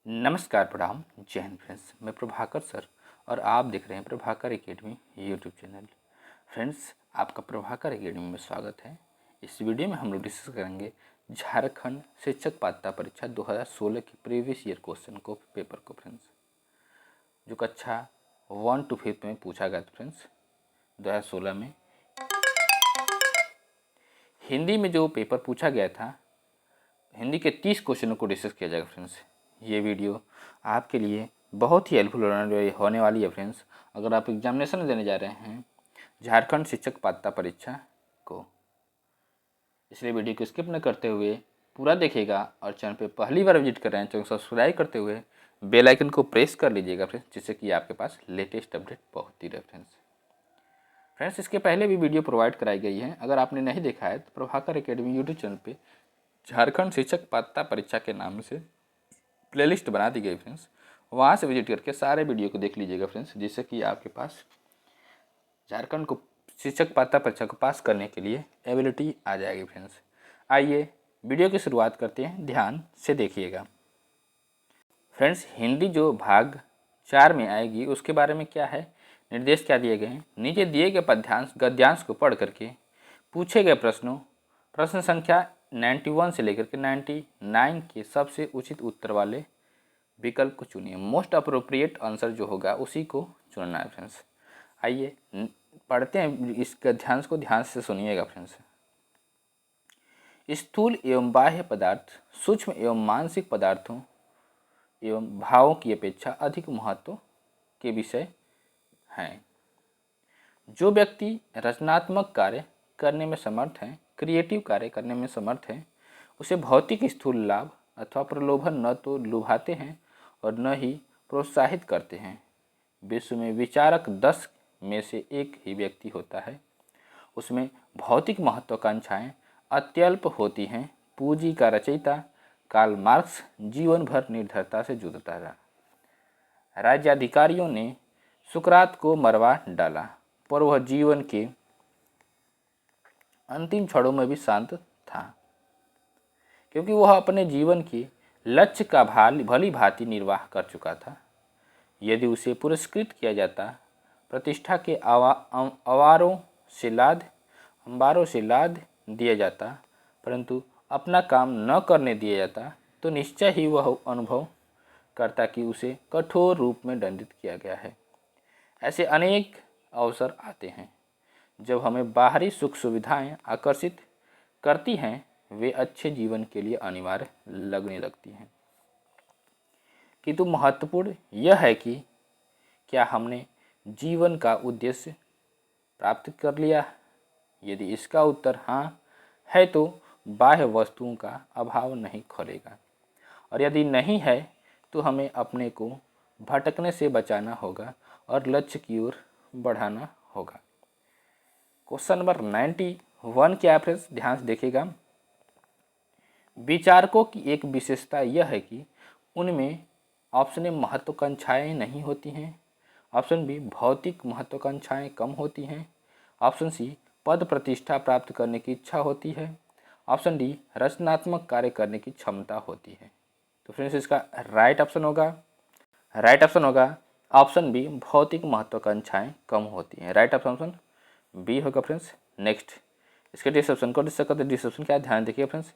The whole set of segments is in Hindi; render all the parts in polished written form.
नमस्कार, प्रणाम, जय हिंद फ्रेंड्स। मैं प्रभाकर सर और आप देख रहे हैं Prabhakar academy YouTube channel. Friends, आपका प्रभाकर एकेडमी में स्वागत है। इस वीडियो में हम लोग डिस्कस करेंगे झारखंड शिक्षक पात्रता परीक्षा 2016 की प्रीवियस ईयर क्वेश्चन को, पेपर को फ्रेंड्स, जो कक्षा 1 to 5 में पूछा गया था फ्रेंड्स 2016 में। हिंदी में जो पेपर पूछा गया था, हिंदी के 30 क्वेश्चनों को डिस्कस किया जाएगा फ्रेंड्स। ये वीडियो आपके लिए बहुत ही हेल्पफुल होने वाली है फ्रेंड्स, अगर आप एग्जामिनेशन देने जा रहे हैं झारखंड शिक्षक पात्रता परीक्षा को। इसलिए वीडियो को स्किप न करते हुए पूरा देखिएगा और चैनल पे पहली बार विजिट कर रहे हैं, चैनल सब्सक्राइब करते हुए बेल आइकन को प्रेस कर लीजिएगा फ्रेंड्स, जिससे कि आपके पास लेटेस्ट अपडेट पहुँचती रहे फ्रेंड्स। इसके पहले भी वीडियो प्रोवाइड कराई गई है, अगर आपने नहीं देखा है तो प्रभाकर एकेडमी यूट्यूब चैनल पर झारखंड शिक्षक पात्रता परीक्षा के नाम से प्लेलिस्ट बना दी गई फ्रेंड्स, वहाँ से विजिट करके सारे वीडियो को देख लीजिएगा फ्रेंड्स, जिससे कि आपके पास झारखंड को शिक्षक पात्रता परीक्षा को पास करने के लिए एबिलिटी आ जाएगी फ्रेंड्स। आइए वीडियो की शुरुआत करते हैं, ध्यान से देखिएगा फ्रेंड्स। हिंदी जो भाग 4 में आएगी उसके बारे में क्या है, निर्देश क्या दिए गए हैं। नीचे दिए गए पद्यांश गद्यांश को पढ़ करके पूछे गए प्रश्न संख्या 91 से लेकर के 99 के सबसे उचित उत्तर वाले विकल्प को चुनिए। मोस्ट अप्रोप्रिएट आंसर जो होगा उसी को चुनना है फ्रेंड्स। आइए पढ़ते हैं, इस गद्यांश को ध्यान से सुनिएगा फ्रेंड्स। स्थूल एवं बाह्य पदार्थ सूक्ष्म एवं मानसिक पदार्थों एवं भावों की अपेक्षा अधिक महत्व के विषय हैं। जो व्यक्ति रचनात्मक कार्य करने में समर्थ हैं, क्रिएटिव कार्य करने में समर्थ हैं, उसे भौतिक स्थूल लाभ अथवा प्रलोभन न तो लुभाते हैं और न ही प्रोत्साहित करते हैं। विश्व में विचारक 10 में से एक ही व्यक्ति होता है, उसमें भौतिक महत्वाकांक्षाएं अत्यल्प होती हैं। पूंजी का रचयिता कार्ल मार्क्स जीवन भर निर्धरता से जूझता रहा। राज्याधिकारियों ने सुकरात को मरवा डाला, पर वह जीवन के अंतिम क्षणों में भी शांत था, क्योंकि वह अपने जीवन के लक्ष्य का भली भांति निर्वाह कर चुका था। यदि उसे पुरस्कृत किया जाता, प्रतिष्ठा के अंबारों से लाद दिया जाता, परंतु अपना काम न करने दिया जाता, तो निश्चय ही वह अनुभव करता कि उसे कठोर रूप में दंडित किया गया है। ऐसे अनेक अवसर आते हैं जब हमें बाहरी सुख सुविधाएं आकर्षित करती हैं, वे अच्छे जीवन के लिए अनिवार्य लगने लगती हैं। किंतु महत्वपूर्ण यह है कि क्या हमने जीवन का उद्देश्य प्राप्त कर लिया। यदि इसका उत्तर हाँ है तो बाह्य वस्तुओं का अभाव नहीं खोलेगा, और यदि नहीं है तो हमें अपने को भटकने से बचाना होगा और लक्ष्य की ओर बढ़ाना होगा। क्वेश्चन नंबर 91 क्या है फ्रेंड्स, ध्यान से देखिएगा। विचारकों की एक विशेषता यह है कि उनमें ऑप्शन ए महत्वाकांक्षाएं नहीं होती हैं, ऑप्शन बी भौतिक महत्वाकांक्षाएं कम होती हैं, ऑप्शन सी पद प्रतिष्ठा प्राप्त करने की इच्छा होती है, ऑप्शन डी रचनात्मक कार्य करने की क्षमता होती है। तो फ्रेंड्स इसका राइट ऑप्शन होगा ऑप्शन बी भौतिक महत्वाकांक्षाएं कम होती हैं। राइट ऑप्शन बी होगा फ्रेंड्स। नेक्स्ट इसके डिस्क्रिप्शन को डिस्क्रिप्शन क्या, ध्यान देखिए फ्रेंड्स।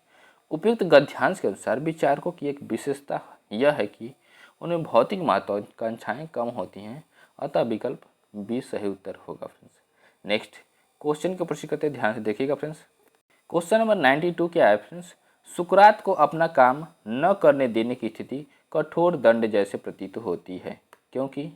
उपयुक्त गद्यांश के अनुसार विचारकों की एक विशेषता यह है कि उनमें भौतिक महत्वाकांक्षाएं कम होती हैं, अतः विकल्प बी सही उत्तर होगा फ्रेंड्स। नेक्स्ट क्वेश्चन को प्रश्न करते ध्यान से देखिएगा फ्रेंड्स। क्वेश्चन नंबर 92 क्या है फ्रेंड्स। सुकरात को अपना काम न करने देने की स्थिति कठोर दंड जैसे प्रतीत होती है, क्योंकि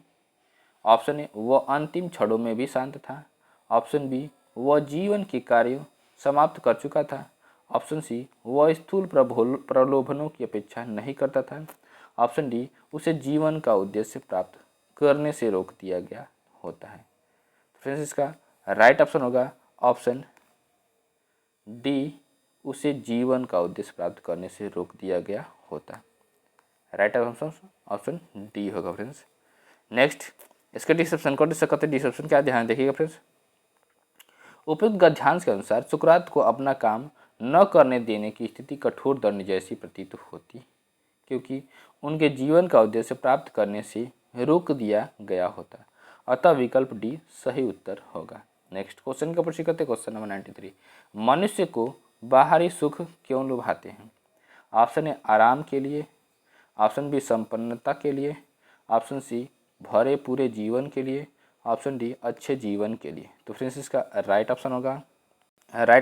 ऑप्शन ए वह अंतिम क्षणों में भी शांत था, ऑप्शन बी वह जीवन के कार्य समाप्त कर चुका था, ऑप्शन सी वह स्थूल प्रलोभनों की अपेक्षा नहीं करता था, ऑप्शन डी उसे जीवन का उद्देश्य प्राप्त करने से रोक दिया गया होता है। फ्रेंड्स इसका राइट ऑप्शन होगा ऑप्शन डी, उसे जीवन का उद्देश्य प्राप्त करने से रोक दिया गया होता है। राइट ऑप्शन डी होगा फ्रेंड्स। नेक्स्ट इसके डिस्क्रिप्शन क्या, ध्यान देखिएगा फ्रेंड्स। उपयुक्त गद्यांश के अनुसार सुकरात को अपना काम न करने देने की स्थिति कठोर दंड जैसी प्रतीत होती क्योंकि उनके जीवन का उद्देश्य प्राप्त करने से रोक दिया गया होता। अतः विकल्प डी सही उत्तर होगा। नेक्स्ट क्वेश्चन का प्रश्न करते क्वेश्चन नंबर 93। मनुष्य को बाहरी सुख क्यों लुभाते हैं? ऑप्शन ए आराम के लिए, ऑप्शन बी संपन्नता के लिए, ऑप्शन सी भरे पूरे जीवन के लिए, ऑप्शन डी अच्छे जीवन के लिए। तो फ्रेंड्स इसका राइट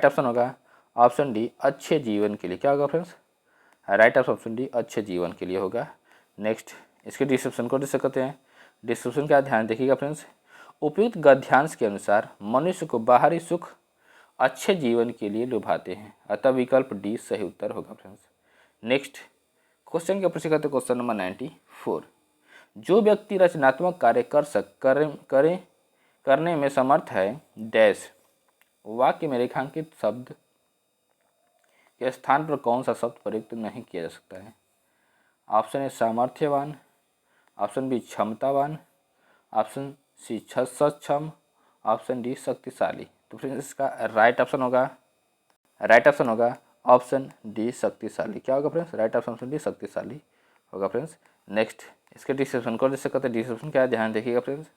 ऑप्शन होगा ऑप्शन डी अच्छे जीवन के लिए। क्या होगा फ्रेंड्स? राइट ऑप्शन डी अच्छे जीवन के लिए होगा। नेक्स्ट इसके डिस्क्रिप्शन को डिस्कस करते हैं। डिस्क्रिप्शन का ध्यान देखिएगा फ्रेंड्स। उपयुक्त गद्यांश के अनुसार मनुष्य को बाहरी सुख अच्छे जीवन के लिए लुभाते हैं, अतः विकल्प डी सही उत्तर होगा फ्रेंड्स। नेक्स्ट क्वेश्चन के प्रश्न करते क्वेश्चन नंबर 94। जो व्यक्ति रचनात्मक कार्य करने में समर्थ है डैश वाक्य में रेखांकित शब्द के स्थान पर कौन सा शब्द प्रयुक्त नहीं किया जा सकता है? ऑप्शन ए सामर्थ्यवान, ऑप्शन बी क्षमतावान, ऑप्शन सी सक्षम, ऑप्शन डी शक्तिशाली। तो फ्रेंड्स इसका राइट ऑप्शन होगा ऑप्शन डी शक्तिशाली। क्या होगा फ्रेंड्स? राइट ऑप्शन डी शक्तिशाली होगा फ्रेंड्स। नेक्स्ट इसके डिस्क्रिप्शन को डिस्कस करते हैं। डिस्क्रिप्शन क्या ध्यान देखिएगा फ्रेंड्स।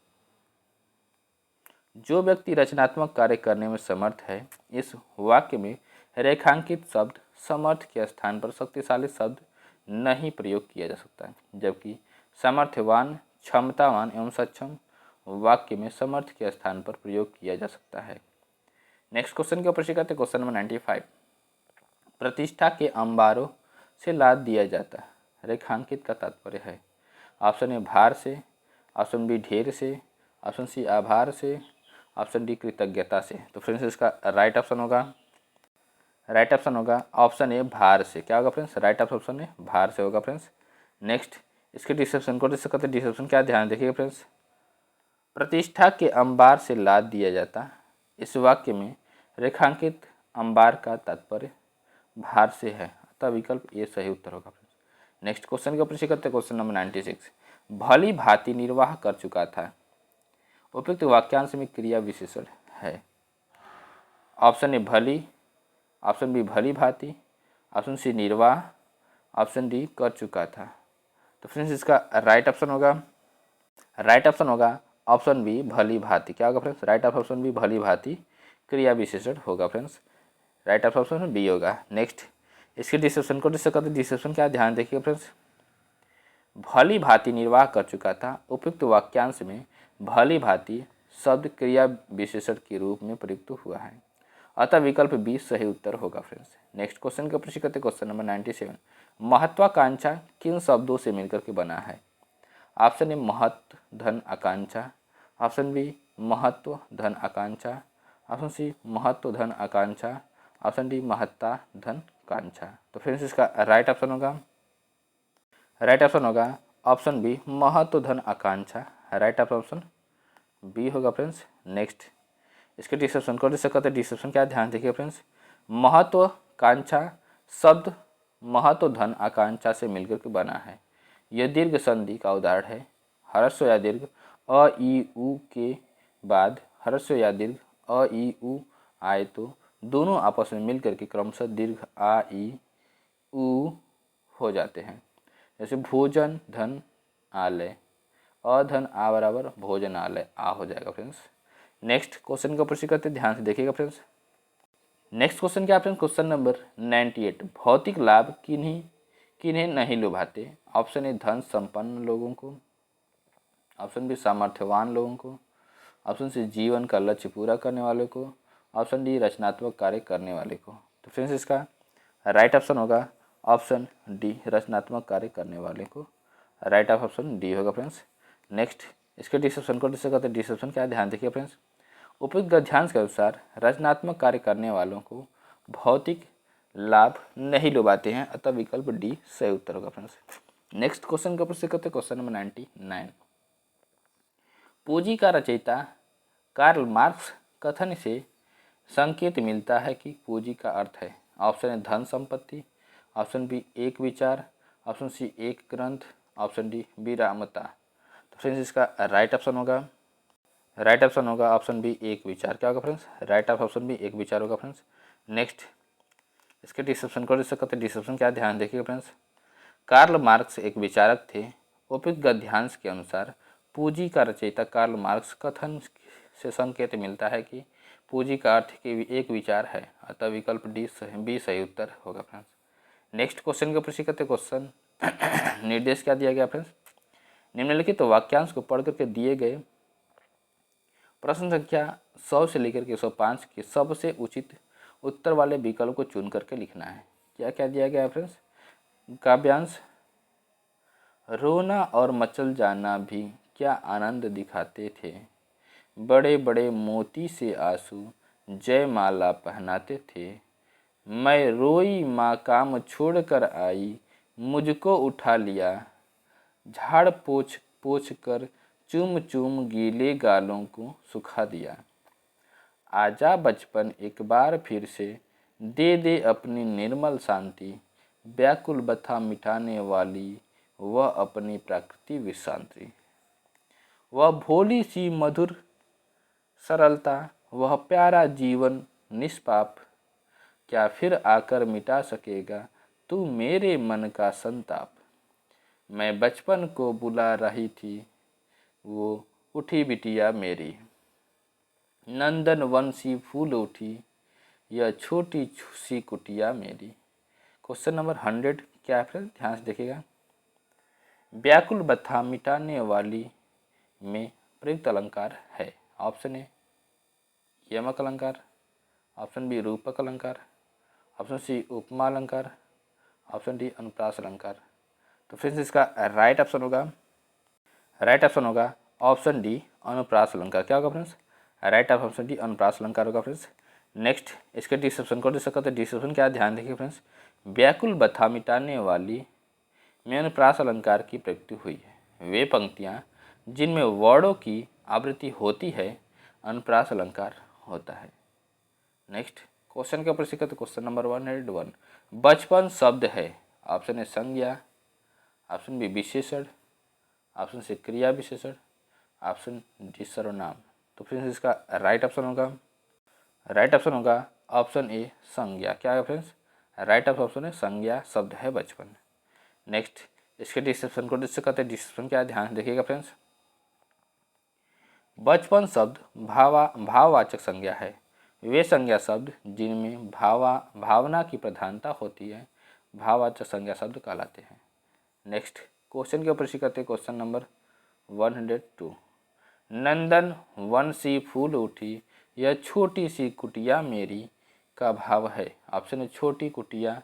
जो व्यक्ति रचनात्मक कार्य करने में समर्थ है, इस वाक्य में रेखांकित शब्द समर्थ के स्थान पर शक्तिशाली शब्द नहीं प्रयोग किया जा सकता है, जबकि सामर्थ्यवान, क्षमतावान एवं सक्षम वाक्य में समर्थ के स्थान पर प्रयोग किया जा सकता है। नेक्स्ट क्वेश्चन के ऊपर करते क्वेश्चन नंबर 95। प्रतिष्ठा के अंबारों से लाद दिया जाता रेखांकित का तात्पर्य है? ऑप्शन ए भार से, ऑप्शन बी ढेर से, ऑप्शन सी आभार से, ऑप्शन डी कृतज्ञता से। तो फ्रेंड्स इसका राइट ऑप्शन होगा ऑप्शन ए भार से। क्या होगा फ्रेंड्स? राइट ऑप्शन ए भार से होगा फ्रेंड्स। नेक्स्ट इसके डिस्क्रिप्शन को डिस्कस करते हैं। डिस्क्रिप्शन क्या ध्यान देखिएगा फ्रेंड्स। प्रतिष्ठा के अंबार से लाद दिया जाता, इस वाक्य में रेखांकित अंबार का तात्पर्य भार से है, अतः विकल्प ए सही उत्तर होगा फ्रेंड्स। नेक्स्ट क्वेश्चन का प्रश्न करते हैं क्वेश्चन नंबर 96। भली भांति निर्वाह कर चुका था, उपयुक्त वाक्यांश में क्रिया विशेषण है? ऑप्शन ए भली, ऑप्शन बी भली भांति, ऑप्शन सी निर्वाह, ऑप्शन डी कर चुका था। तो फ्रेंड्स इसका राइट ऑप्शन होगा ऑप्शन बी भली भांति। क्या होगा फ्रेंड्स? राइट ऑप्शन बी भली भांति क्रिया विशेषण होगा फ्रेंड्स। राइट ऑप्शन बी होगा। नेक्स्ट इसके डिस्क्रिप्शन को डिस्कस करते हैं। डिस्क्रिप्शन क्या ध्यान देखिए फ्रेंड्स। भली भांति निर्वाह कर चुका था, उपयुक्त वाक्यांश में भली भांति शब्द क्रिया विशेषण के रूप में प्रयुक्त हुआ है, अतः विकल्प बी सही उत्तर होगा फ्रेंड्स। नेक्स्ट क्वेश्चन का प्रश्न करते क्वेश्चन नंबर 97। महत्वाकांक्षा किन शब्दों से मिलकर के बना है? ऑप्शन ए महत्व धन आकांक्षा, ऑप्शन बी महत्व धन आकांक्षा, ऑप्शन सी महत्व धन आकांक्षा, ऑप्शन डी महत्ता धन कांक्षा। तो फ्रेंड्स इसका राइट ऑप्शन होगा ऑप्शन बी महत्व धन आकांक्षा। राइट ऑप्शन बी होगा फ्रेंड्स। नेक्स्ट इसके डिस्क्रिप्शन को डिस्कस करते हैं। डिस्क्रिप्शन क्या ध्यान देखिए फ्रेंड्स। महत्वाकांक्षा शब्द महत्व धन आकांक्षा से मिलकर के बना है। यह दीर्घ संधि का उदाहरण है। ह्रस्व या दीर्घ अ ई उ के बाद ह्रस्व या दीर्घ अ ई उ आए तो दोनों आपस में मिलकर के क्रमशः दीर्घ आ ई उ हो जाते हैं। जैसे भोजन धन आलय, अधन आ बराबर भोजनालय आ हो जाएगा फ्रेंड्स। नेक्स्ट क्वेश्चन का प्रश्न करते ध्यान से देखिएगा फ्रेंड्स। नेक्स्ट क्वेश्चन क्या फ्रेंड्स? Question number 98। भौतिक लाभ किन्हें नहीं लुभाते? ऑप्शन ए धन संपन्न लोगों को, ऑप्शन बी सामर्थ्यवान लोगों को, ऑप्शन सी जीवन का लक्ष्य पूरा करने वाले को, ऑप्शन डी रचनात्मक कार्य करने वाले को। तो फ्रेंड्स इसका राइट ऑप्शन होगा ऑप्शन डी रचनात्मक कार्य करने वाले को। राइट ऑप्शन डी होगा फ्रेंड्स। नेक्स्ट इसके डिस्क्रिप्शन को डिस्कस करते हैं। डिस्क्रिप्शन क्या ध्यान देखिए फ्रेंड्स। उपयुक्त गद्यांश के अनुसार रचनात्मक कार्य करने वालों को भौतिक लाभ नहीं लुभाते हैं, अतः विकल्प डी सही उत्तर होगा फ्रेंड्स। नेक्स्ट क्वेश्चन का प्रश्न करते हैं क्वेश्चन नंबर 99। पूंजी का रचयिता कार्ल मार्क्स कथन से संकेत मिलता है कि पूंजी का अर्थ है? ऑप्शन ए धन संपत्ति, ऑप्शन बी एक विचार, ऑप्शन सी एक ग्रंथ, ऑप्शन डी विरामता। तो फ्रेंड्स इसका राइट ऑप्शन होगा ऑप्शन बी एक विचार। क्या होगा फ्रेंड्स? राइट ऑप्शन बी एक विचार होगा फ्रेंड्स। नेक्स्ट इसके डिस्क्रिप्शन को डिस्कस करते हैं। डिस्क्रिप्शन क्या ध्यान देखिएगा फ्रेंड्स। कार्ल मार्क्स एक विचारक थे। उपयुक्त गद्यांश के अनुसार पूंजी का रचयिता कार्ल मार्क्स कथन से संकेत मिलता है कि पूंजी का अर्थ के एक विचार है, अतः विकल्प बी सही उत्तर होगा फ्रेंड्स। नेक्स्ट क्वेश्चन के प्रश्न करते क्वेश्चन निर्देश क्या दिया गया फ्रेंड्स। निम्नलिखित वाक्यांश को पढ़ करके दिए गए प्रश्न संख्या 100 से लेकर के 105 के सबसे उचित उत्तर वाले विकल्प को चुन करके लिखना है। क्या क्या दिया गया है फ्रेंड्स। काव्यांश, रोना और मचल जाना भी क्या आनंद दिखाते थे, बड़े बड़े मोती से आंसू जयमाला पहनाते थे, मैं रोई माँ काम छोड़ कर आई, मुझको उठा लिया, झाड़ पोछ पोछ कर चूम चूम गीले गालों को सुखा दिया, आजा बचपन एक बार फिर से, दे दे अपनी निर्मल शांति, व्याकुल बथा मिटाने वाली वह अपनी प्रकृति विश्रांति, वह भोली सी मधुर सरलता, वह प्यारा जीवन निष्पाप, क्या फिर आकर मिटा सकेगा तू मेरे मन का संताप, मैं बचपन को बुला रही थी वो उठी बिटिया मेरी, नंदन वन सी फूल उठी यह छोटी सी कुटिया मेरी। क्वेश्चन नंबर 100 क्या है फ्रेंड, ध्यान से देखिएगा। व्याकुल बथा मिटाने वाली में प्रयुक्त अलंकार है। ऑप्शन ए यमक अलंकार, ऑप्शन बी रूपक अलंकार, ऑप्शन सी उपमा अलंकार, ऑप्शन डी अनुप्रास अलंकार। तो फ्रेंड्स इसका राइट ऑप्शन होगा ऑप्शन डी अनुप्रास अलंकार। क्या होगा फ्रेंड्स, राइट ऑप्शन डी अनुप्रास अलंकार होगा फ्रेंड्स। नेक्स्ट इसके डिस्क्रिप्शन को देख सकते हैं। डिस्क्रिप्शन क्या, ध्यान देखिए फ्रेंड्स। व्याकुल बथा मिटाने वाली में अनुप्रास अलंकार की प्रयुक्ति हुई है। वे पंक्तियाँ जिनमें वर्णों की आवृत्ति होती है अनुप्रास अलंकार होता है। नेक्स्ट क्वेश्चन के ऊपर सीखते क्वेश्चन नंबर 101। बचपन शब्द है। ऑप्शन ए संज्ञा, ऑप्शन बी विशेषण, ऑप्शन सी क्रिया विशेषण, ऑप्शन डी सर्वनाम। तो फ्रेंड्स इसका राइट ऑप्शन होगा ऑप्शन ए संज्ञा। क्या है फ्रेंड्स, राइट ऑप्शन है संज्ञा शब्द है बचपन। नेक्स्ट इसके डिस्क्रिप्शन को डिस्कस करते हैं। डिस्क्रिप्शन क्या है, ध्यान देखिएगा फ्रेंड्स। बचपन शब्द भाववाचक संज्ञा है। वे संज्ञा शब्द जिनमें भावना की प्रधानता होती है भाववाचक संज्ञा शब्द कहलाते हैं। नेक्स्ट क्वेश्चन के ऊपर करते हैं क्वेश्चन नंबर 102। नंदन वन सी फूल उठी यह छोटी सी कुटिया मेरी का भाव है। ऑप्शन ए छोटी कुटिया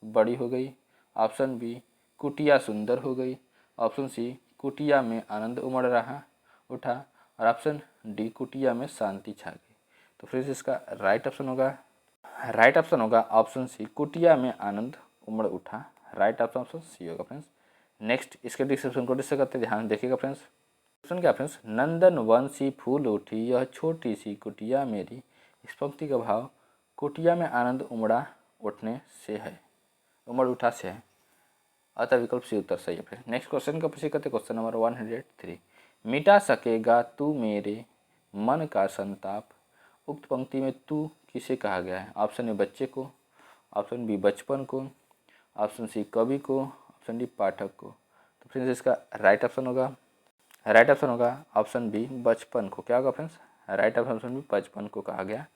बड़ी हो गई, ऑप्शन बी कुटिया सुंदर हो गई, ऑप्शन सी कुटिया में आनंद उठा और ऑप्शन डी कुटिया में शांति छा गई। तो फ्रेंड्स इसका राइट ऑप्शन होगा ऑप्शन सी कुटिया में आनंद उमड़ उठा। राइट ऑप्शन सी होगा फ्रेंड्स। नेक्स्ट इसके डिस्क्रिप्शन को डिस्कस करते ध्यान देखिएगा फ्रेंड्स। डिस्क्रिप्शन क्या फ्रेंड्स, नंदन वन सी फूल उठी यह छोटी सी कुटिया मेरी, इस पंक्ति का भाव कुटिया में आनंद उमड़ उठा से है, अतः विकल्प सी उत्तर सही है फ्रेंड्स। नेक्स्ट क्वेश्चन का प्रश्न करते क्वेश्चन नंबर 103। मिटा सकेगा तू मेरे मन का संताप, उक्त पंक्ति में तू किसे कहा गया है। ऑप्शन ए बच्चे को, ऑप्शन बी बचपन को, ऑप्शन सी कवि को, ऑप्शन डी पाठक को। तो फ्रेंड्स इसका राइट ऑप्शन होगा ऑप्शन बी बचपन को। क्या होगा फ्रेंड्स, राइट ऑप्शन बी बचपन को कहा गया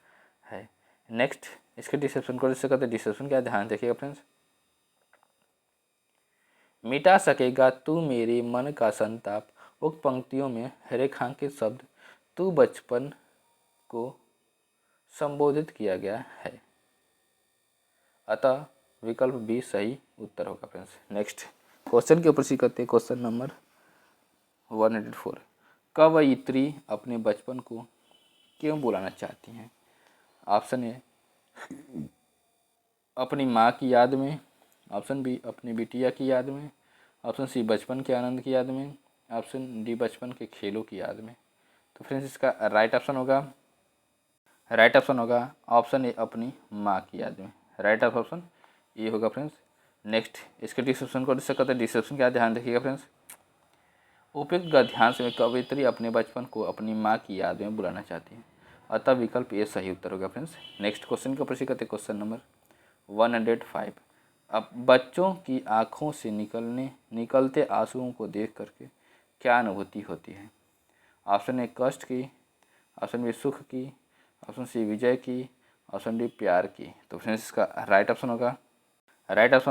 है। नेक्स्ट इसके डिस्क्रिप्शन को डिस्कस करते हैं। डिस्क्रिप्शन क्या, ध्यान देखिएगा फ्रेंड्स। मिटा सकेगा तू मेरे मन का संताप, उक्त पंक्तियों में रेखांकित शब्द तू बचपन को संबोधित किया गया है, अतः विकल्प बी सही उत्तर होगा फ्रेंड्स। नेक्स्ट क्वेश्चन के ऊपर सीखते हैं क्वेश्चन नंबर 104। कवयित्री अपने बचपन को क्यों बुलाना चाहती हैं। ऑप्शन ए अपनी माँ की याद में, ऑप्शन बी अपनी बिटिया की याद में, ऑप्शन सी बचपन के आनंद की याद में, ऑप्शन डी बचपन के खेलों की याद में। तो फ्रेंड्स इसका राइट ऑप्शन होगा ऑप्शन ए अपनी माँ की याद में। राइट ऑप्शन ये होगा फ्रेंड्स। नेक्स्ट इसके डिस्क्रिप्शन को डिस्कस करते हैं। डिस्क्रिप्शन क्या, ध्यान देखिएगा फ्रेंड्स। उपयुक्त गद्यांश में कवयित्री अपने बचपन को अपनी माँ की याद में बुलाना चाहती है, अतः विकल्प ए सही उत्तर होगा फ्रेंड्स। नेक्स्ट क्वेश्चन का प्रश्न करते हैं क्वेश्चन नंबर 105। अब बच्चों की आँखों से निकलते आंसुओं को देख करके क्या अनुभूति होती है? ऑप्शन ए कष्ट की, ऑप्शन बी सुख की, ऑप्शन सी विजय की, ऑप्शन डी प्यार की। तो फ्रेंड्स इसका राइट ऑप्शन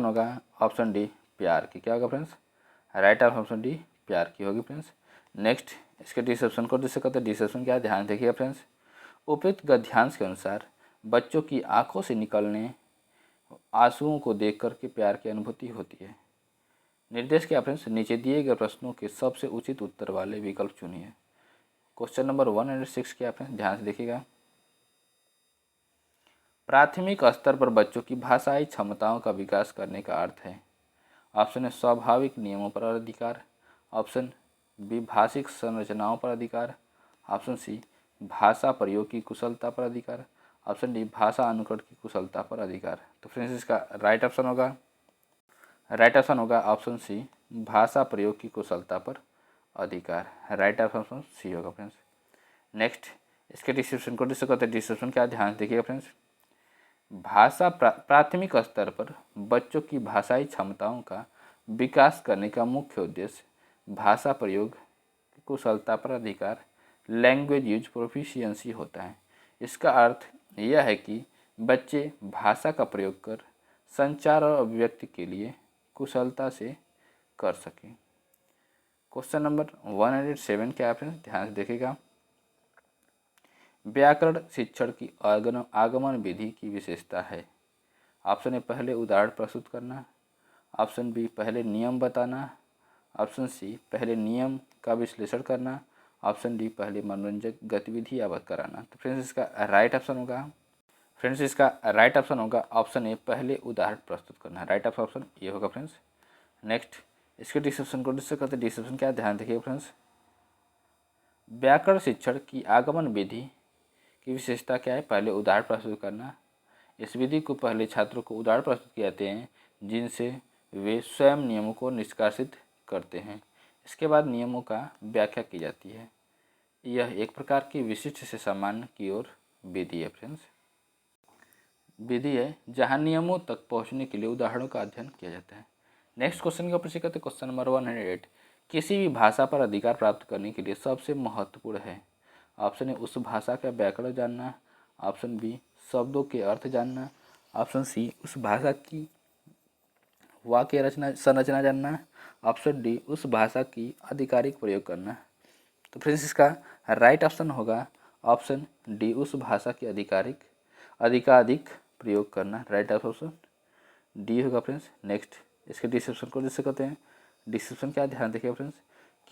होगा ऑप्शन डी प्यार की। क्या होगा फ्रेंड्स? राइट ऑप्शन डी प्यार की होगी फ्रेंड्स। नेक्स्ट इसके डिस्क्रिप्शन को जिससे कहते हैं डिस्क्रिप्शन क्या है, ध्यान देखिएगा फ्रेंड्स। उपयुक्त गद्यांश के अनुसार बच्चों की आंखों से निकलने आंसुओं को देख कर के प्यार की अनुभूति होती है। निर्देश क्या फ्रेंड्स? नीचे दिए गए प्रश्नों के सबसे उचित उत्तर वाले विकल्प चुनिए। क्वेश्चन नंबर 106 क्या फ्रेंड्स? ध्यान से देखिएगा। प्राथमिक स्तर पर बच्चों की भाषाई क्षमताओं का विकास करने का अर्थ है। ऑप्शन है स्वाभाविक नियमों पर अधिकार, ऑप्शन बी भाषिक संरचनाओं पर अधिकार, ऑप्शन सी भाषा प्रयोग की कुशलता पर अधिकार, ऑप्शन डी भाषा अनुकरण की कुशलता पर अधिकार। तो फ्रेंड्स इसका राइट ऑप्शन होगा ऑप्शन सी भाषा प्रयोग की कुशलता पर अधिकार। राइट ऑप्शन सी होगा फ्रेंड्स। नेक्स्ट इसके डिस्क्रिप्शन को डिस्कस करते हैं। डिस्क्रिप्शन क्या, ध्यान से देखिएगा फ्रेंड्स। भाषा प्राथमिक स्तर पर बच्चों की भाषाई क्षमताओं का विकास करने का मुख्य उद्देश्य भाषा प्रयोग की कुशलता पर अधिकार, लैंग्वेज यूज प्रोफिशिएंसी होता है। इसका अर्थ यह है कि बच्चे भाषा का प्रयोग कर संचार और अभिव्यक्ति के लिए कुशलता से कर सकें। क्वेश्चन नंबर 107 क्या है? ध्यान से देखिएगा। व्याकरण शिक्षण की आगमन विधि की विशेषता है। ऑप्शन ए पहले उदाहरण प्रस्तुत करना, ऑप्शन बी पहले नियम बताना, ऑप्शन सी पहले नियम का विश्लेषण करना, ऑप्शन डी पहले मनोरंजक गतिविधि अवगत कराना। तो फ्रेंड्स इसका राइट ऑप्शन होगा ऑप्शन ए पहले उदाहरण प्रस्तुत करना। राइट ऑप्शन ये होगा फ्रेंड्स। नेक्स्ट इसके डिस्क्रिप्शन को डिस्कस करते हैं। डिस्क्रिप्शन क्या, ध्यान देखिए फ्रेंड्स। व्याकरण शिक्षण की आगमन विधि की विशेषता क्या है? पहले उदाहरण प्रस्तुत करना। इस विधि को पहले छात्रों को उदाहरण प्रस्तुत किए जाते हैं जिनसे वे स्वयं नियमों को निष्कासित करते हैं। इसके बाद नियमों का व्याख्या की जाती है। यह एक प्रकार की विशिष्ट से सामान्य की ओर विधि है फ्रेंड्स। विधि है जहाँ नियमों तक पहुँचने के लिए उदाहरणों का अध्ययन किया जाता है। नेक्स्ट क्वेश्चन का प्रश्न करते क्वेश्चन नंबर 108। किसी भी भाषा पर अधिकार प्राप्त करने के लिए सबसे महत्वपूर्ण है। ऑप्शन ए उस भाषा का व्याकरण जानना, ऑप्शन बी शब्दों के अर्थ जानना, ऑप्शन सी उस भाषा की वाक्य रचना संरचना जानना, ऑप्शन डी उस भाषा की आधिकारिक प्रयोग करना। तो फ्रेंड्स इसका राइट ऑप्शन होगा ऑप्शन डी उस भाषा की अधिकाधिक प्रयोग करना। राइट ऑप्शन डी होगा फ्रेंड्स। नेक्स्ट इसके डिस्क्रिप्शन को डिस्कस करते हैं। डिस्क्रिप्शन क्या, ध्यान देखिए फ्रेंड्स।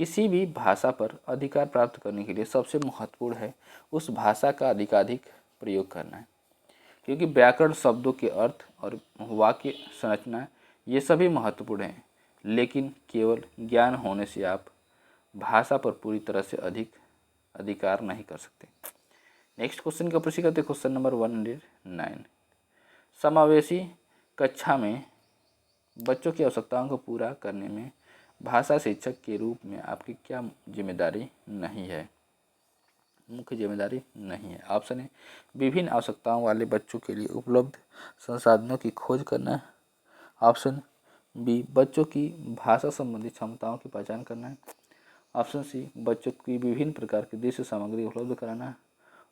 किसी भी भाषा पर अधिकार प्राप्त करने के लिए सबसे महत्वपूर्ण है उस भाषा का अधिकाधिक प्रयोग करना है, क्योंकि व्याकरण शब्दों के अर्थ और वाक्य संरचना ये सभी महत्वपूर्ण हैं, लेकिन केवल ज्ञान होने से आप भाषा पर पूरी तरह से अधिकार नहीं कर सकते। नेक्स्ट क्वेश्चन का प्रश्न करते क्वेश्चन नंबर 109। समावेशी कक्षा में बच्चों की आवश्यकताओं को पूरा करने में भाषा शिक्षक के रूप में आपकी क्या जिम्मेदारी नहीं है? मुख्य जिम्मेदारी नहीं है। ऑप्शन है विभिन्न आवश्यकताओं वाले बच्चों के लिए उपलब्ध संसाधनों की खोज करना, ऑप्शन बी बच्चों की भाषा संबंधी क्षमताओं की पहचान करना, ऑप्शन सी बच्चों की विभिन्न प्रकार की दृश्य सामग्री उपलब्ध कराना,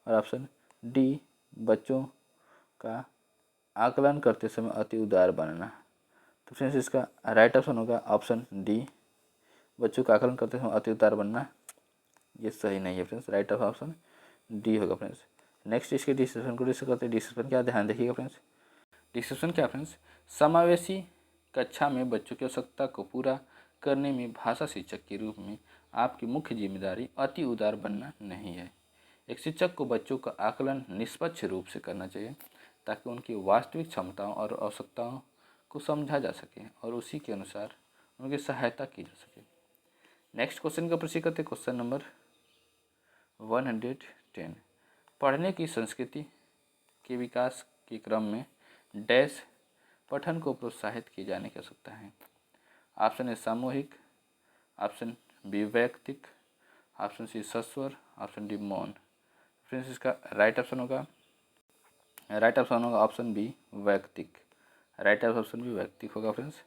और ऑप्शन डी बच्चों का आकलन करते समय अति उदार बनना। तो फ्रेंड्स इसका राइट ऑप्शन होगा ऑप्शन डी बच्चों का आकलन करते समय अति उदार बनना। ये सही नहीं है फ्रेंड्स। राइट ऑप्शन डी होगा फ्रेंड्स। नेक्स्ट इसके डिस्क्रिप्शन को डिस्कस करते हैं। डिस्क्रिप्शन क्या, ध्यान देखिएगा फ्रेंड्स। डिस्क्रिप्शन क्या फ्रेंड्स? समावेशी कक्षा में बच्चों की आवश्यकता को पूरा करने में भाषा शिक्षक के रूप में आपकी मुख्य जिम्मेदारी अति उदार बनना नहीं है। एक शिक्षक को बच्चों का आकलन निष्पक्ष रूप से करना चाहिए ताकि उनकी वास्तविक क्षमताओं और आवश्यकताओं को समझा जा सके और उसी के अनुसार उनकी सहायता की जा सके। नेक्स्ट क्वेश्चन का प्रश्न करते क्वेश्चन नंबर 110। पढ़ने की संस्कृति के विकास के क्रम में डैश पठन को प्रोत्साहित किए जाने की आवश्यकता है। ऑप्शन ए सामूहिक, ऑप्शन बी वैयक्तिक, ऑप्शन सी सस्वर, ऑप्शन डी मौन। फ्रेंड्स इसका राइट ऑप्शन होगा ऑप्शन बी वैयक्तिक। राइट ऑप्शन भी वैयक्तिक होगा फ्रेंड्स।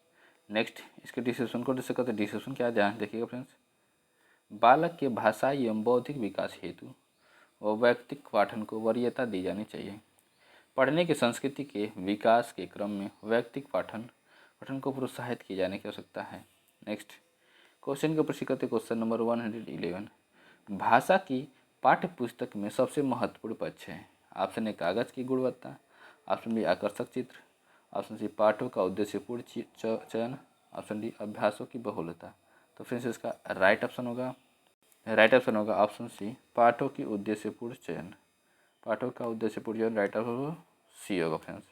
नेक्स्ट इसके डिस्क्रिप्शन को डिस्कस करते हैं। डिस्क्रिप्शन क्या ध्यान देखिएगा फ्रेंड्स। बालक के भाषाई एवं बौद्धिक विकास हेतु व वैयक्तिक पाठन को वरीयता दी जानी चाहिए। पढ़ने की संस्कृति के विकास के क्रम में वैयक्तिक पठन को प्रोत्साहित किए जाने की आवश्यकता है। नेक्स्ट क्वेश्चन के ऊपर करते क्वेश्चन नंबर 111। भाषा की पाठ्य पुस्तक में सबसे महत्वपूर्ण पक्ष है। ऑप्शन ए कागज की गुणवत्ता, ऑप्शन बी आकर्षक चित्र, ऑप्शन सी पाठों का उद्देश्यपूर्ण चयन, ऑप्शन डी अभ्यासों की बहुलता। तो फ्रेंड्स इसका राइट ऑप्शन होगा ऑप्शन सी पाठों की उद्देश्यपूर्ण चयन। पाठों का उद्देश्यपूर्ण चयन राइट ऑप्शन सी होगा फ्रेंड्स।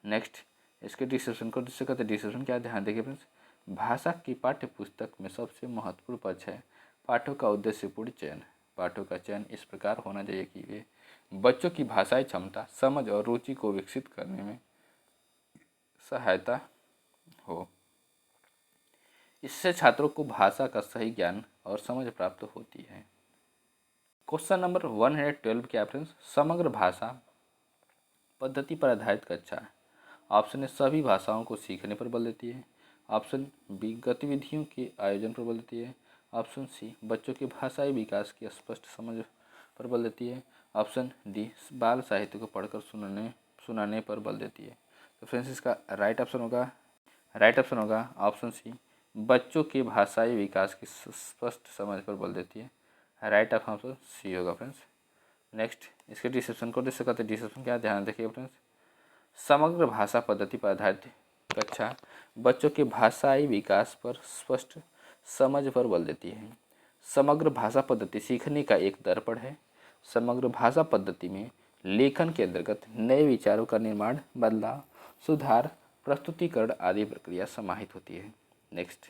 नेक्स्ट इसके डिस्क्रिप्शन को डिस्कस करते हैं। डिस्क्रिप्शन क्या ध्यान देखिए फ्रेंड्स। भाषा की पाठ्य पुस्तक में सबसे महत्वपूर्ण पक्ष है पाठों का उद्देश्यपूर्ण चयन। पाठों का चयन इस प्रकार होना चाहिए कि वे बच्चों की भाषाई क्षमता, समझ और रुचि को विकसित करने में सहायता हो। इससे छात्रों को भाषा का सही ज्ञान और समझ प्राप्त होती है। क्वेश्चन नंबर 112 क्या फ्रेंड्स। समग्र भाषा पद्धति पर आधारित कक्षा है। ऑप्शन ए सभी भाषाओं को सीखने पर बल देती है, ऑप्शन बी गतिविधियों के आयोजन पर बल देती है, ऑप्शन सी बच्चों के भाषाई विकास की स्पष्ट समझ पर बल देती है, ऑप्शन डी बाल साहित्य को पढ़कर सुनाने पर बल देती है। तो फ्रेंड्स इसका राइट ऑप्शन होगा ऑप्शन सी बच्चों के भाषाई विकास की स्पष्ट समझ पर बल देती है। राइट ऑप्शन सी होगा फ्रेंड्स। नेक्स्ट इसके डिस्क्रिप्शन को डिस्कस करते हैं। डिस्क्रिप्शन क्या ध्यान देखिए फ्रेंड्स। समग्र भाषा पद्धति पर आधारित कक्षा बच्चों के भाषाई विकास पर स्पष्ट समझ पर बल देती है। समग्र भाषा पद्धति सीखने का एक दर्पण है। समग्र भाषा पद्धति में लेखन के अंतर्गत नए विचारों का निर्माण, बदलाव, सुधार, प्रस्तुतिकरण आदि प्रक्रिया समाहित होती है। नेक्स्ट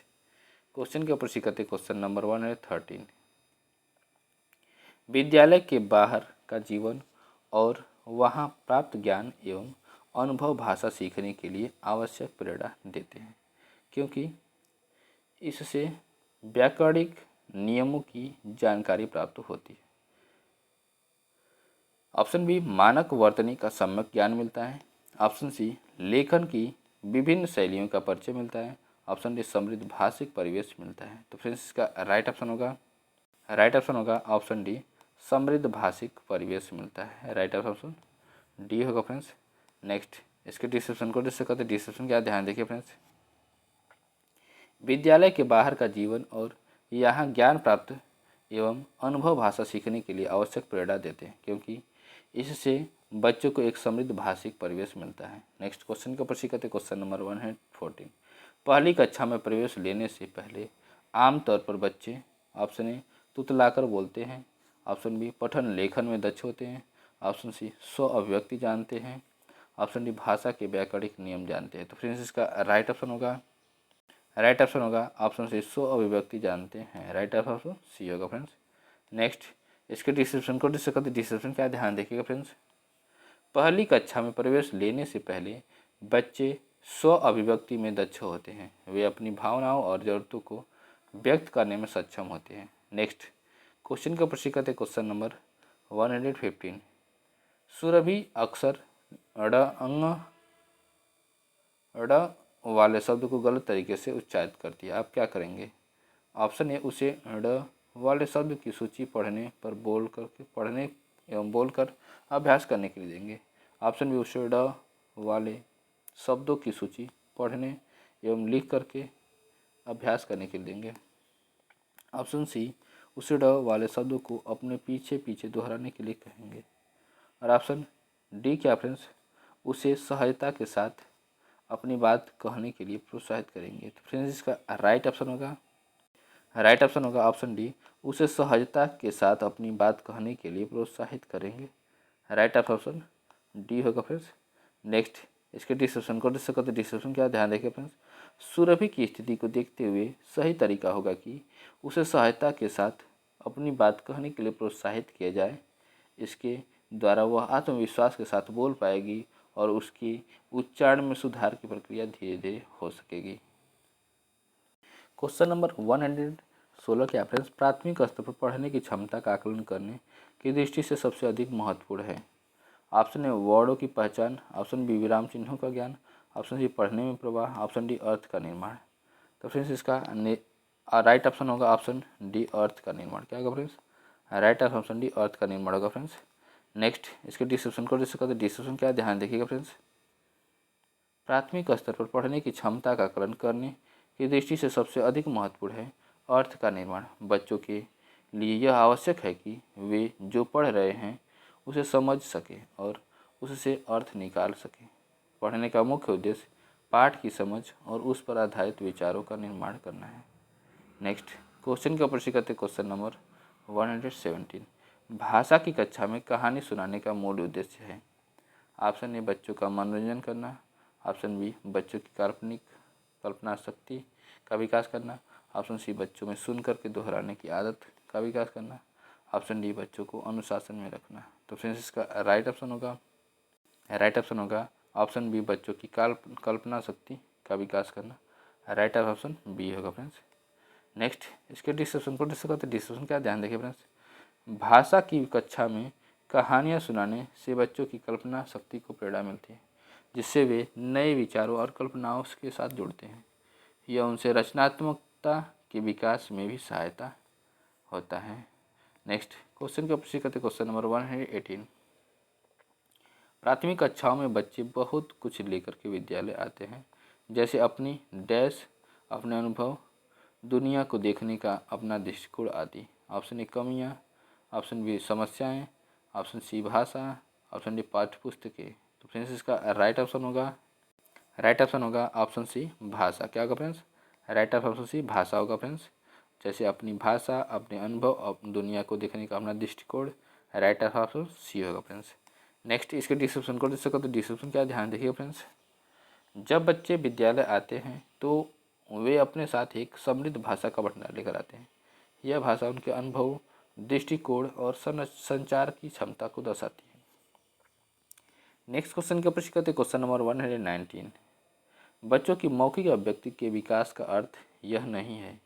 क्वेश्चन के ऊपर सीखते क्वेश्चन नंबर 113। विद्यालय के बाहर का जीवन और वहाँ प्राप्त ज्ञान एवं अनुभव भाषा सीखने के लिए आवश्यक प्रेरणा देते हैं, क्योंकि इससे व्याकरणिक नियमों की जानकारी प्राप्त होती है। ऑप्शन बी मानक वर्तनी का सम्यक ज्ञान मिलता है, ऑप्शन सी लेखन की विभिन्न शैलियों का परिचय मिलता है, ऑप्शन डी समृद्ध भाषिक परिवेश मिलता है। तो फ्रेंड्स इसका राइट ऑप्शन होगा ऑप्शन डी समृद्ध भाषिक परिवेश मिलता है। राइट ऑप्शन डी होगा फ्रेंड्स। नेक्स्ट इसके डिस्क्रिप्शन को डिस्कस करते हैं। डिस्क्रिप्शन क्या ध्यान देखिए फ्रेंड्स। विद्यालय के बाहर का जीवन और यहाँ ज्ञान प्राप्त एवं अनुभव भाषा सीखने के लिए आवश्यक प्रेरणा देते हैं, क्योंकि इससे बच्चों को एक समृद्ध भाषिक परिवेश मिलता है। नेक्स्ट क्वेश्चन के ऊपर सीखते क्वेश्चन नंबर 114। पहली कक्षा में प्रवेश लेने से पहले आमतौर पर बच्चे ऑप्शन ए तुतलाकर बोलते हैं, ऑप्शन बी पठन लेखन में दक्ष होते हैं, ऑप्शन सी स्व अभिव्यक्ति जानते हैं, ऑप्शन डी भाषा के व्याकरणिक नियम जानते हैं। तो फ्रेंड्स इसका राइट ऑप्शन होगा ऑप्शन सी स्व अभिव्यक्ति जानते हैं। राइट ऑप्शन सी होगा फ्रेंड्स। नेक्स्ट इसके डिस्क्रिप्शन को डिस्कस करते। डिस्क्रिप्शन क्या ध्यान देखिएगा फ्रेंड्स। पहली कक्षा में प्रवेश लेने से पहले बच्चे स्व अभिव्यक्ति में दक्ष होते हैं। वे अपनी भावनाओं और ज़रूरतों को व्यक्त करने में सक्षम होते हैं। नेक्स्ट क्वेश्चन के ऊपर सीखते क्वेश्चन नंबर 115। सुरभि अक्सर ड़ वाले शब्द को गलत तरीके से उच्चारित करती है। आप क्या करेंगे। ऑप्शन ए उसे ड़ वाले शब्द की सूची पढ़ने एवं बोलकर अभ्यास करने के लिए देंगे। ऑप्शन बी उसे ड़ वाले शब्दों की सूची पढ़ने एवं लिख करके अभ्यास करने के लिए देंगे। ऑप्शन सी उसे ड़ वाले शब्दों को अपने पीछे पीछे दोहराने के लिए कहेंगे। और ऑप्शन डी क्या फ्रेंड्स, उसे सहजता के साथ अपनी बात कहने के लिए प्रोत्साहित करेंगे। तो फ्रेंड्स इसका राइट ऑप्शन होगा ऑप्शन डी, उसे सहजता के साथ अपनी बात कहने के लिए प्रोत्साहित करेंगे। राइट ऑप्शन डी होगा फ्रेंड्स। नेक्स्ट इसके डिस्क्रिप्शन को डिस्कस करते। डिस्क्रिप्शन क्या ध्यान देखें फ्रेंड्स। सुरभि की स्थिति को देखते हुए सही तरीका होगा कि उसे सहजता के साथ अपनी बात कहने के लिए प्रोत्साहित किया जाए। इसके द्वारा वह आत्मविश्वास के साथ बोल पाएगी और उसकी उच्चारण में सुधार की प्रक्रिया धीरे धीरे हो सकेगी। क्वेश्चन नंबर 116 के फ्रेंड्स, प्राथमिक स्तर पर पढ़ने की क्षमता का आकलन करने की दृष्टि से सबसे अधिक महत्वपूर्ण है। ऑप्शन ए वर्डों की पहचान, ऑप्शन बी विराम चिन्हों का ज्ञान, ऑप्शन सी पढ़ने में प्रवाह, ऑप्शन डी अर्थ का निर्माण। तो फ्रेंड्स इसका राइट ऑप्शन होगा ऑप्शन डी अर्थ का निर्माण। क्या होगा फ्रेंड्स? राइट ऑप्शन डी अर्थ का निर्माण होगा फ्रेंड्स। नेक्स्ट इसके डिस्क्रिप्शन को डिस्कस करते हैं। डिस्क्रिप्शन क्या, ध्यान देखिएगा फ्रेंड्स। प्राथमिक स्तर पर पढ़ने की क्षमता का आकलन करने की दृष्टि से सबसे अधिक महत्वपूर्ण है अर्थ का निर्माण। बच्चों के लिए यह आवश्यक है कि वे जो पढ़ रहे हैं उसे समझ सकें और उससे अर्थ निकाल सकें। पढ़ने का मुख्य उद्देश्य पाठ की समझ और उस पर आधारित विचारों का निर्माण करना है। नेक्स्ट क्वेश्चन का प्रश्न करते क्वेश्चन नंबर 117। भाषा की कक्षा में कहानी सुनाने का मूल उद्देश्य है। ऑप्शन ए बच्चों का मनोरंजन करना, ऑप्शन बी बच्चों की काल्पनिक कल्पना शक्ति का विकास करना, ऑप्शन सी बच्चों में सुन करके दोहराने की आदत का विकास करना, ऑप्शन डी बच्चों को अनुशासन में रखना। तो फ्रेंड्स इसका राइट ऑप्शन होगा ऑप्शन बी बच्चों की कल्पना शक्ति का विकास करना। राइट ऑप्शन बी होगा फ्रेंड्स। नेक्स्ट इसके डिस्क्रिप्शन को डिस्कस करते हैं। डिस्क्रिप्शन क्या, ध्यान देखिए फ्रेंड्स। भाषा की कक्षा में कहानियाँ सुनाने से बच्चों की कल्पना शक्ति को प्रेरणा मिलती है, जिससे वे नए विचारों और कल्पनाओं के साथ जुड़ते हैं। यह उनसे रचनात्मकता के विकास में भी सहायता होता है। नेक्स्ट क्वेश्चन का प्रश्न करते क्वेश्चन नंबर 118। प्राथमिक कक्षाओं में बच्चे बहुत कुछ लेकर के विद्यालय आते हैं, जैसे अपनी डैश, अपने अनुभव, दुनिया को देखने का अपना दृष्टिकोण आदि। ऑप्शन ए कमियाँ, ऑप्शन बी समस्याएं, ऑप्शन सी भाषा, ऑप्शन डी पाठ्य पुस्तकें। तो फ्रेंड्स इसका राइट ऑप्शन होगा ऑप्शन सी भाषा। क्या होगा फ्रेंड्स? राइट ऑप्शन सी भाषा होगा फ्रेंड्स। जैसे अपनी भाषा, अपने अनुभव, दुनिया को देखने का अपना दृष्टिकोण। राइट ऑप्शन सी होगा फ्रेंड्स। नेक्स्ट इसके डिस्क्रिप्शन को डिस्कस करते। डिस्क्रिप्शन क्या, ध्यान देखिएगा फ्रेंड्स। जब बच्चे विद्यालय आते हैं तो वे अपने साथ एक समृद्ध भाषा का भंडार लेकर आते हैं। यह भाषा उनके अनुभव, दृष्टिकोण और संचार की क्षमता को दर्शाती है। नेक्स्ट क्वेश्चन का प्रश्न करते क्वेश्चन नंबर 119। बच्चों की मौखिक अभिव्यक्ति के विकास का अर्थ यह नहीं है।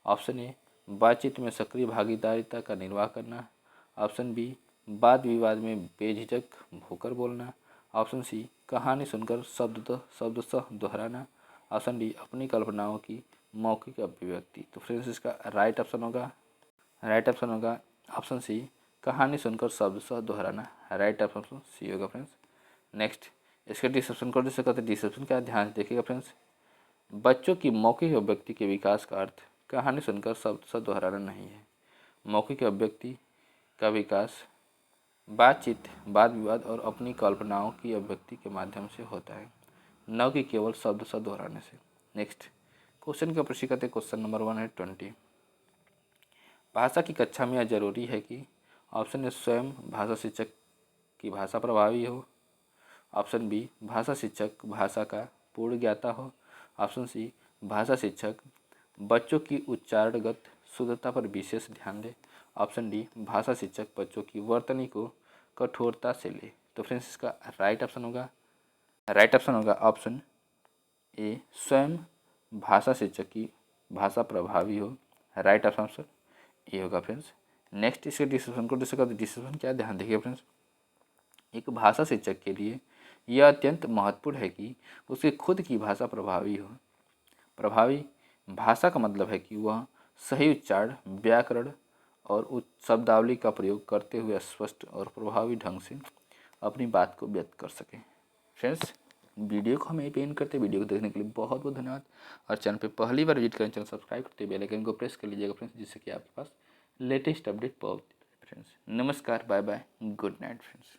ऑप्शन ए बातचीत में सक्रिय भागीदारिता का निर्वाह करना, ऑप्शन बी वाद विवाद में बेझिझक होकर बोलना, ऑप्शन सी कहानी सुनकर शब्दशः दोहराना, ऑप्शन डी अपनी कल्पनाओं की मौखिक अभिव्यक्ति। तो फ्रेंड्स इसका राइट ऑप्शन होगा ऑप्शन सी कहानी सुनकर शब्दशः दोहराना। राइट ऑप्शन सी होगा फ्रेंड्स। नेक्स्ट इसके डिस्क्रिप्शन को डिस्कस करते। डिस्क्रिप्शन क्या, ध्यान देखिएगा फ्रेंड्स। बच्चों की मौखिक अभिव्यक्ति के विकास का अर्थ कहानी सुनकर शब्दशः दोहराना नहीं है। मौखिक अभिव्यक्ति का विकास बातचीत, वाद विवाद और अपनी कल्पनाओं की अभिव्यक्ति के माध्यम से होता है, न कि केवल शब्दशः दोहराने से। नेक्स्ट क्वेश्चन का प्रश्न करते क्वेश्चन नंबर 120। भाषा की कक्षा में यह जरूरी है कि ऑप्शन ए स्वयं भाषा शिक्षक की भाषा प्रभावी हो, ऑप्शन बी भाषा शिक्षक भाषा का पूर्ण ज्ञाता हो, ऑप्शन सी भाषा शिक्षक बच्चों की उच्चारणगत शुद्धता पर विशेष ध्यान दे, ऑप्शन डी भाषा शिक्षक बच्चों की वर्तनी को कठोरता से ले। तो फ्रेंड्स इसका राइट ऑप्शन होगा ऑप्शन ए स्वयं भाषा शिक्षक की भाषा प्रभावी हो। राइट ऑप्शन ए होगा फ्रेंड्स। नेक्स्ट इसके डिस्क्रिप्शन को डिस्कस करते। डिस्क्रिप्शन क्या, ध्यान देखिए फ्रेंड्स। एक भाषा शिक्षक के लिए यह अत्यंत महत्वपूर्ण है कि उसकी खुद की भाषा प्रभावी हो। प्रभावी भाषा का मतलब है कि वह सही उच्चारण, व्याकरण और शब्दावली का प्रयोग करते हुए स्पष्ट और प्रभावी ढंग से अपनी बात को व्यक्त कर सके। फ्रेंड्स वीडियो को हमें पेन करते, वीडियो को देखने के लिए बहुत बहुत धन्यवाद। और चैनल पे पहली बार विजिट करें, चैनल सब्सक्राइब करते बेल आइकन को प्रेस कर लीजिएगा फ्रेंड्स, जिससे कि आपके पास लेटेस्ट अपडेट पहुंचती रहे फ्रेंड्स। नमस्कार, bye bye, good night friends.